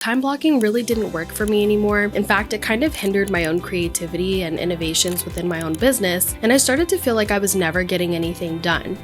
Time blocking really didn't work for me anymore. In fact, it kind of hindered my own creativity and innovations within my own business, and I started to feel like I was never getting anything done.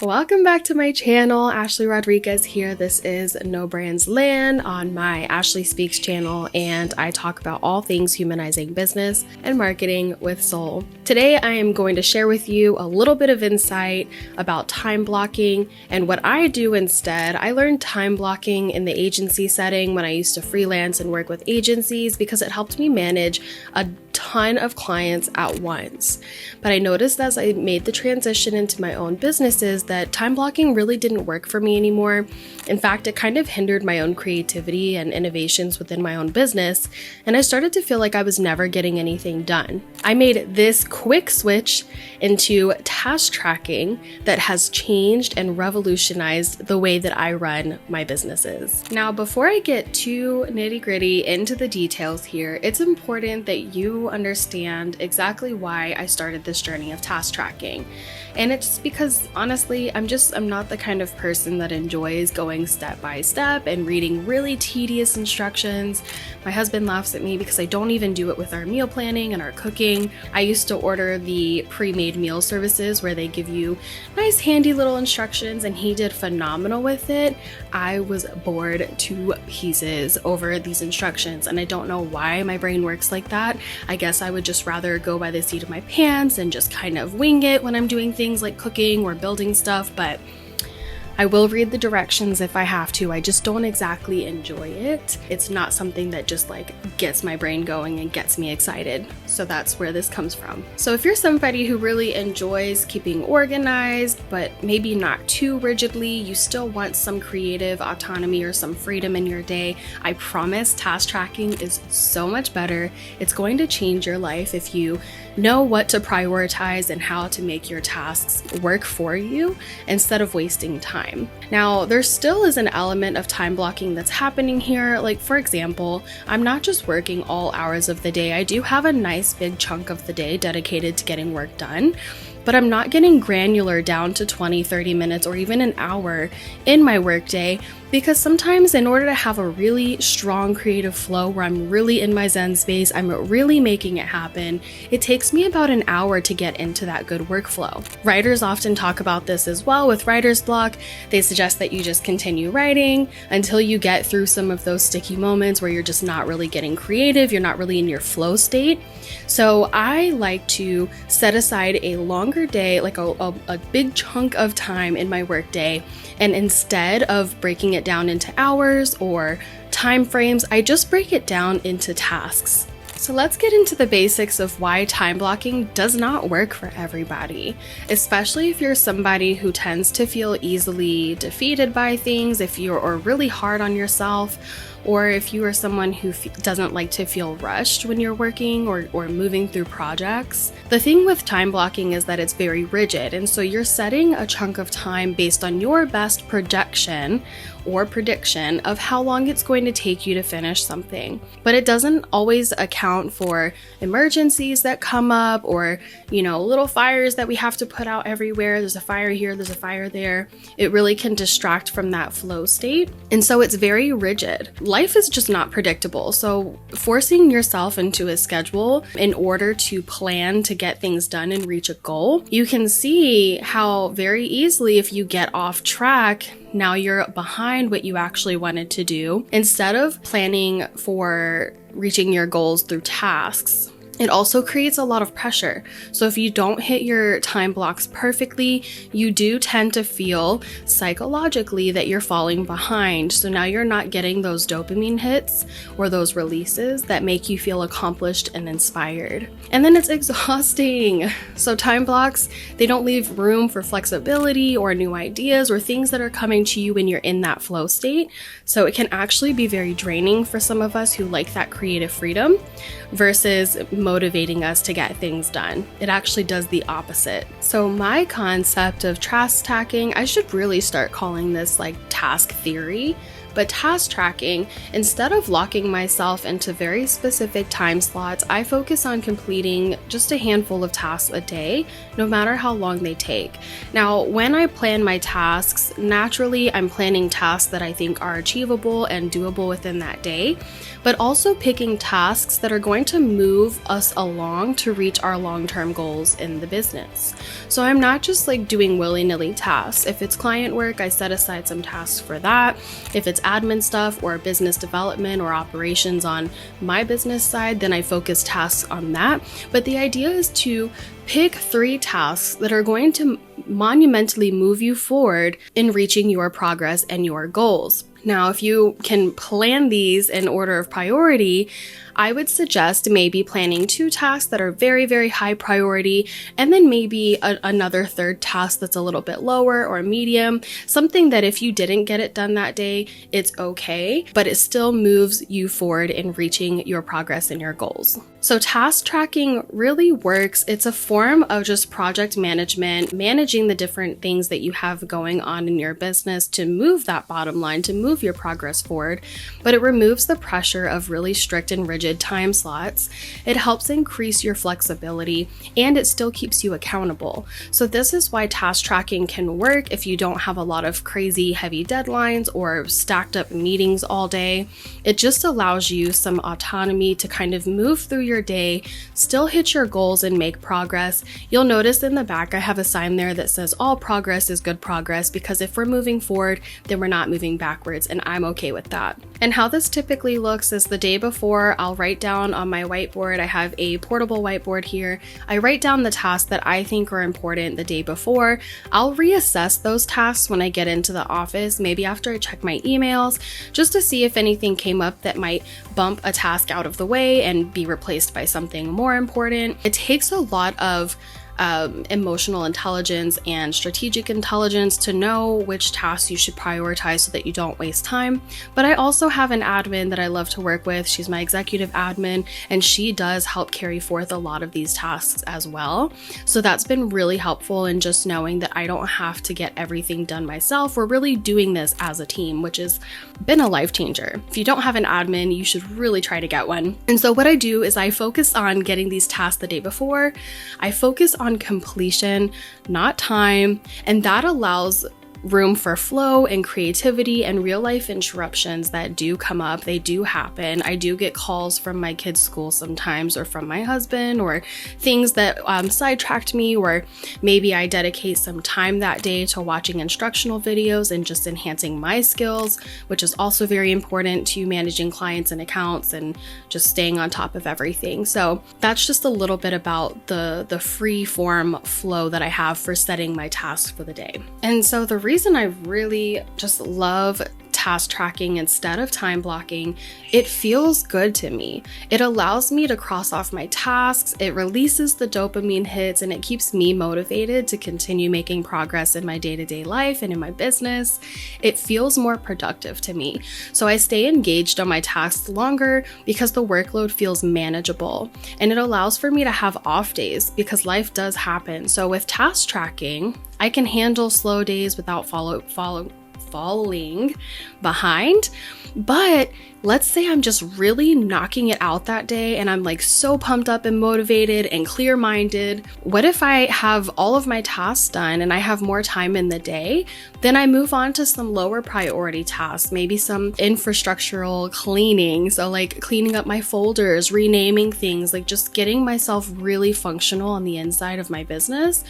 Welcome back to my channel. Ashley Rodriguez here. This is No Brands Land on my Ashley Speaks channel, and I talk about all things humanizing business and marketing with soul. Today, I am going to share with you a little bit of insight about time blocking and what I do instead. I learned time blocking in the agency setting when I used to freelance and work with agencies because it helped me manage a ton of clients at once. But I noticed as I made the transition into my own businesses that time blocking really didn't work for me anymore. In fact, it kind of hindered my own creativity and innovations within my own business, and I started to feel like I was never getting anything done. I made this quick switch into task tracking that has changed and revolutionized the way that I run my businesses. Now, before I get too nitty-gritty into the details here, it's important that you understand exactly why I started this journey of task tracking. And it's because honestly, I'm not the kind of person that enjoys going step by step and reading really tedious instructions. My husband laughs at me because I don't even do it with our meal planning and our cooking. I used to order the pre-made meal services where they give you nice handy little instructions, and he did phenomenal with it. I was bored to pieces over these instructions, and I don't know why my brain works like that. I guess I would just rather go by the seat of my pants and just kind of wing it when I'm doing things like cooking or building stuff, but I will read the directions if I have to. I just don't exactly enjoy it. It's not something that just gets my brain going and gets me excited. So that's where this comes from. So if you're somebody who really enjoys keeping organized, but maybe not too rigidly, you still want some creative autonomy or some freedom in your day, I promise task tracking is so much better. It's going to change your life if you know what to prioritize and how to make your tasks work for you instead of wasting time. Now, there still is an element of time blocking that's happening here. Like, for example, I'm not just working all hours of the day. I do have a nice big chunk of the day dedicated to getting work done, but I'm not getting granular down to 20, 30 minutes or even an hour in my workday, because sometimes in order to have a really strong creative flow where I'm really in my Zen space, I'm really making it happen, it takes me about an hour to get into that good workflow. Writers often talk about this as well with writer's block. They suggest that you just continue writing until you get through some of those sticky moments where you're just not really getting creative, you're not really in your flow state. So I like to set aside a longer day, like a big chunk of time in my workday, and instead of breaking it down into hours or time frames, I just break it down into tasks. So let's get into the basics of why time blocking does not work for everybody, especially if you're somebody who tends to feel easily defeated by things, if you're really hard on yourself, or if you are someone who doesn't like to feel rushed when you're working or moving through projects. The thing with time blocking is that it's very rigid, and so you're setting a chunk of time based on your best projection or prediction of how long it's going to take you to finish something. But it doesn't always account for emergencies that come up or, little fires that we have to put out everywhere. There's a fire here, there's a fire there. It really can distract from that flow state. And so it's very rigid. Life is just not predictable. So forcing yourself into a schedule in order to plan to get things done and reach a goal, you can see how very easily if you get off track, now you're behind what you actually wanted to do. Instead of planning for reaching your goals through tasks, it also creates a lot of pressure. So if you don't hit your time blocks perfectly, you do tend to feel psychologically that you're falling behind. So now you're not getting those dopamine hits or those releases that make you feel accomplished and inspired. And then it's exhausting. So time blocks, they don't leave room for flexibility or new ideas or things that are coming to you when you're in that flow state. So it can actually be very draining for some of us who like that creative freedom versus motivating us to get things done. It actually does the opposite. So my concept of task stacking, I should really start calling this task theory, But task tracking, instead of locking myself into very specific time slots, I focus on completing just a handful of tasks a day, no matter how long they take. Now, when I plan my tasks, naturally I'm planning tasks that I think are achievable and doable within that day, but also picking tasks that are going to move us along to reach our long-term goals in the business. So I'm not just like doing willy-nilly tasks. If it's client work, I set aside some tasks for that. If it's admin stuff or business development or operations on my business side, then I focus tasks on that. But the idea is to pick 3 tasks that are going to monumentally move you forward in reaching your progress and your goals. Now, if you can plan these in order of priority, I would suggest maybe planning 2 tasks that are very, very high priority, and then maybe another third task that's a little bit lower or medium, something that if you didn't get it done that day, it's okay, but it still moves you forward in reaching your progress and your goals. So task tracking really works. It's a form of just project management, managing the different things that you have going on in your business to move that bottom line, to move your progress forward, but it removes the pressure of really strict and rigid time slots. It helps increase your flexibility, and it still keeps you accountable. So this is why task tracking can work if you don't have a lot of crazy heavy deadlines or stacked up meetings all day. It just allows you some autonomy to kind of move through your day, still hit your goals and make progress. You'll notice in the back I have a sign there that says all progress is good progress, because if we're moving forward, then we're not moving backwards, and I'm okay with that. And how this typically looks is the day before, I'll write down on my whiteboard. I have a portable whiteboard here. I write down the tasks that I think are important the day before. I'll reassess those tasks when I get into the office, maybe after I check my emails, just to see if anything came up that might bump a task out of the way and be replaced by something more important. It takes a lot of emotional intelligence and strategic intelligence to know which tasks you should prioritize so that you don't waste time. But I also have an admin that I love to work with. She's my executive admin, and she does help carry forth a lot of these tasks as well. So that's been really helpful in just knowing that I don't have to get everything done myself. We're really doing this as a team, which has been a life changer. If you don't have an admin, you should really try to get one. And so what I do is I focus on getting these tasks the day before. I focus on completion, not time, and that allows room for flow and creativity and real life interruptions that do come up. They do happen. I do get calls from my kids' school sometimes, or from my husband, or things that sidetracked me, or maybe I dedicate some time that day to watching instructional videos and just enhancing my skills, which is also very important to managing clients and accounts and just staying on top of everything. So that's just a little bit about the free form flow that I have for setting my tasks for the day. And so the reason I really just love task tracking instead of time blocking, it feels good to me. It allows me to cross off my tasks, it releases the dopamine hits, and it keeps me motivated to continue making progress in my day-to-day life and in my business. It feels more productive to me. So I stay engaged on my tasks longer because the workload feels manageable, and it allows for me to have off days because life does happen. So with task tracking, I can handle slow days without falling behind. But let's say I'm just really knocking it out that day and I'm like so pumped up and motivated and clear-minded. What if I have all of my tasks done and I have more time in the day? Then I move on to some lower priority tasks, maybe some infrastructural cleaning. So like cleaning up my folders, renaming things, like just getting myself really functional on the inside of my business.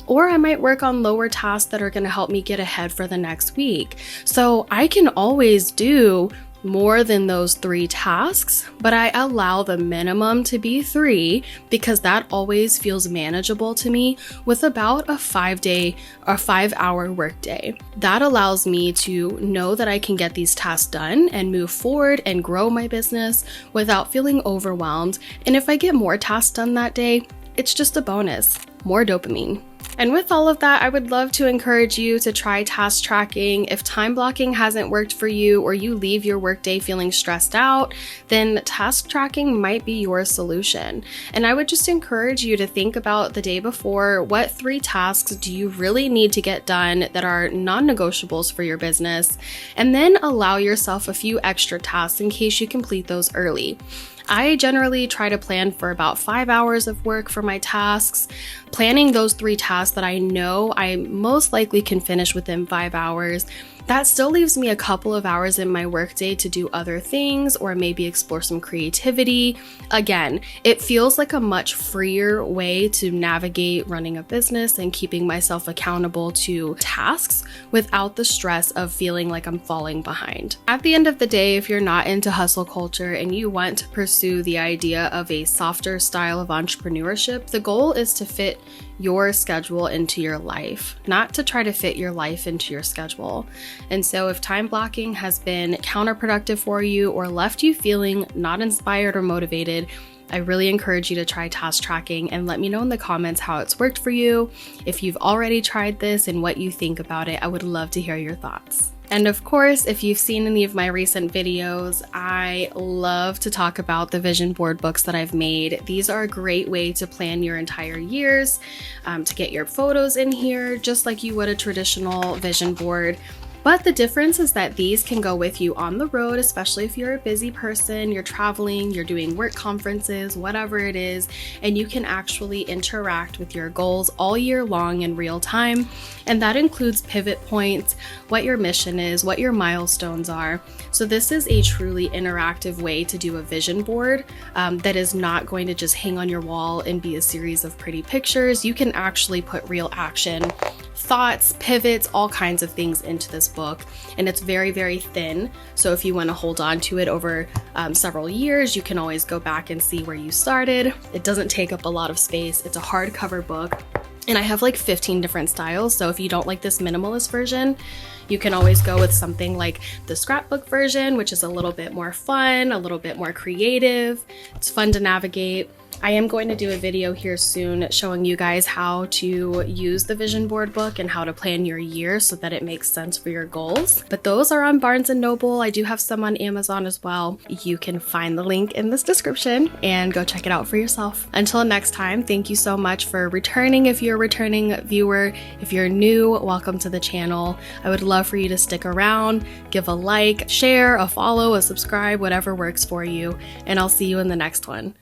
Or I might work on lower tasks that are going to help me get ahead for the next week. So I can always do more than those 3 tasks, but I allow the minimum to be 3 because that always feels manageable to me with about a 5-hour workday. That allows me to know that I can get these tasks done and move forward and grow my business without feeling overwhelmed. And if I get more tasks done that day, it's just a bonus, more dopamine. And with all of that, I would love to encourage you to try task tracking. If time blocking hasn't worked for you or you leave your workday feeling stressed out, then task tracking might be your solution. And I would just encourage you to think about the day before, what 3 tasks do you really need to get done that are non-negotiables for your business, and then allow yourself a few extra tasks in case you complete those early. I generally try to plan for about 5 hours of work for my tasks, planning those 3 tasks that I know I most likely can finish within 5 hours. That still leaves me a couple of hours in my workday to do other things or maybe explore some creativity. Again, it feels like a much freer way to navigate running a business and keeping myself accountable to tasks without the stress of feeling like I'm falling behind. At the end of the day, if you're not into hustle culture and you want to pursue the idea of a softer style of entrepreneurship, the goal is to fit your schedule into your life, not to try to fit your life into your schedule. And so if time blocking has been counterproductive for you or left you feeling not inspired or motivated, I really encourage you to try task tracking and let me know in the comments how it's worked for you. If you've already tried this and what you think about it, I would love to hear your thoughts. And of course, if you've seen any of my recent videos, I love to talk about the vision board books that I've made. These are a great way to plan your entire years, to get your photos in here, just like you would a traditional vision board. But the difference is that these can go with you on the road, especially if you're a busy person, you're traveling, you're doing work conferences, whatever it is, and you can actually interact with your goals all year long in real time. And that includes pivot points, what your mission is, what your milestones are. So this is a truly interactive way to do a vision board that is not going to just hang on your wall and be a series of pretty pictures. You can actually put real action, thoughts, pivots, all kinds of things into this book. And it's very, very thin. So if you want to hold on to it over several years, you can always go back and see where you started. It doesn't take up a lot of space. It's a hardcover book. And I have like 15 different styles. So if you don't like this minimalist version, you can always go with something like the scrapbook version, which is a little bit more fun, a little bit more creative. It's fun to navigate. I am going to do a video here soon showing you guys how to use the vision board book and how to plan your year so that it makes sense for your goals. But those are on Barnes & Noble. I do have some on Amazon as well. You can find the link in this description and go check it out for yourself. Until next time, thank you so much for returning if you're a returning viewer. If you're new, welcome to the channel. I would love for you to stick around, give a like, share, a follow, a subscribe, whatever works for you, and I'll see you in the next one.